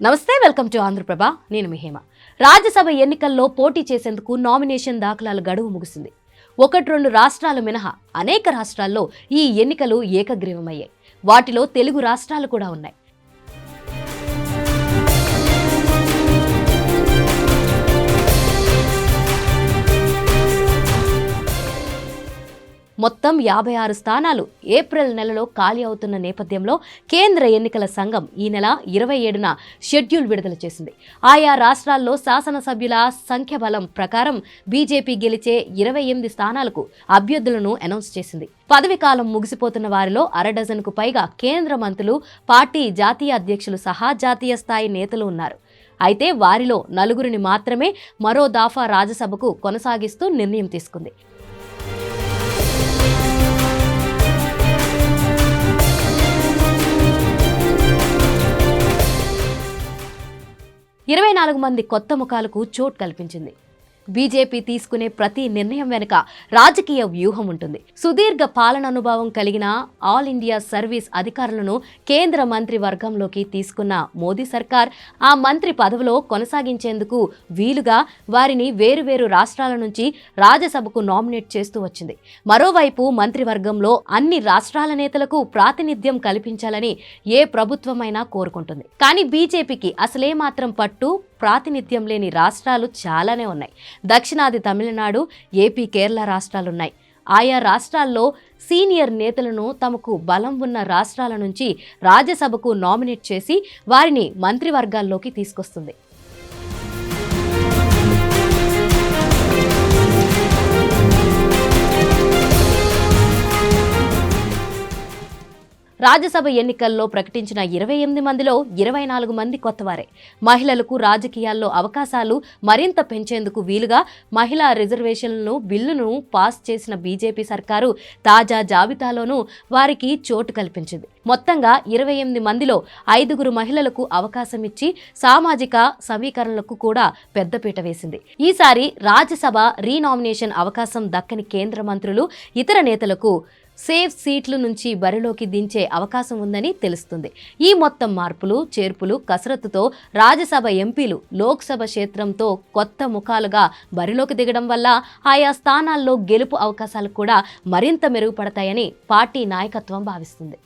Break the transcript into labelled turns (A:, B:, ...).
A: నమస్తే, welcome to Andhraprabha. నేను మీ హేమ. రాజ్యసభ ఎన్నికల్లో పోటీ చేసేందుకు నామినేషన్ దాఖలాల గడువు ముగిసింది. 1-2 రాష్ట్రాలు మినహా అనేక రాష్ట్రాల్లో ఈ ఎన్నికలు ఏకగ్రీవమయ్యాయి. వాటిలో తెలుగు రాష్ట్రాలు కూడా ఉన్నాయి. మొత్తం 56 స్థానాలు ఏప్రిల్ నెలలో ఖాళీ అవుతున్న నేపథ్యంలో కేంద్ర ఎన్నికల సంఘం ఈ నెల 27న షెడ్యూల్ విడుదల చేసింది. ఆయా రాష్ట్రాల్లో శాసనసభ్యుల సంఖ్యాబలం ప్రకారం బీజేపీ గెలిచే 28 స్థానాలకు అభ్యర్థులను అనౌన్స్ చేసింది. పదవి కాలం ముగిసిపోతున్న వారిలో 1/2 డజన్కు పైగా కేంద్ర మంత్రులు, పార్టీ జాతీయ అధ్యక్షులు సహా జాతీయ స్థాయి నేతలు ఉన్నారు. అయితే వారిలో 4 మాత్రమే మరో దాఫా రాజ్యసభకు కొనసాగిస్తూ నిర్ణయం తీసుకుంది. 24 మంది కొత్త ముఖాలకు చోటు కల్పించింది. బీజేపీ తీసుకునే ప్రతి నిర్ణయం వెనుక రాజకీయ వ్యూహం ఉంటుంది. సుదీర్ఘ పాలన అనుభవం కలిగిన ఆల్ ఇండియా సర్వీస్ అధికారులను కేంద్ర మంత్రి వర్గంలోకి తీసుకున్న మోదీ సర్కార్ ఆ మంత్రి పదవిలో కొనసాగించేందుకు వీలుగా వారిని వేరువేరు రాష్ట్రాల నుంచి రాజ్యసభకు నామినేట్ చేస్తూ వచ్చింది. మరోవైపు మంత్రివర్గంలో అన్ని రాష్ట్రాల నేతలకు ప్రాతినిధ్యం కల్పించాలని ఏ ప్రభుత్వమైనా కోరుకుంటుంది. కానీ బీజేపీకి అసలేమాత్రం పట్టు, ప్రాతినిధ్యం లేని రాష్ట్రాలు చాలానే ఉన్నాయి. దక్షిణాది తమిళనాడు, ఏపీ, కేరళ రాష్ట్రాలున్నాయి. ఆయా రాష్ట్రాల్లో సీనియర్ నేతలను తమకు బలం ఉన్న రాష్ట్రాల నుంచి రాజ్యసభకు నామినేట్ చేసి వారిని మంత్రివర్గాల్లోకి తీసుకొస్తుంది. రాజ్యసభ ఎన్నికల్లో ప్రకటించిన 28 మందిలో 24 మంది కొత్తవారే. మహిళలకు రాజకీయాల్లో అవకాశాలు మరింత పెంచేందుకు వీలుగా మహిళా రిజర్వేషన్లను బిల్లును పాస్ చేసిన బీజేపీ సర్కారు తాజా జాబితాలోనూ వారికి చోటు కల్పించింది. మొత్తంగా 28 మందిలో 5 మహిళలకు అవకాశం ఇచ్చి సామాజిక సమీకరణలకు కూడా పెద్దపీట వేసింది. ఈసారి రాజ్యసభ రీనామినేషన్ అవకాశం దక్కని కేంద్ర మంత్రులు, ఇతర నేతలకు సేఫ్ సీట్ల నుంచి బరిలోకి దించే అవకాశం ఉందని తెలుస్తుంది. ఈ మొత్తం మార్పులు, చేర్పులు, కసరత్తుతో రాజ్యసభ ఎంపీలు లోక్సభ క్షేత్రంతో కొత్త ముఖాలుగా బరిలోకి దిగడం వల్ల ఆయా స్థానాల్లో గెలుపు అవకాశాలు కూడా మరింత మెరుగుపడతాయని పార్టీ నాయకత్వం భావిస్తుంది.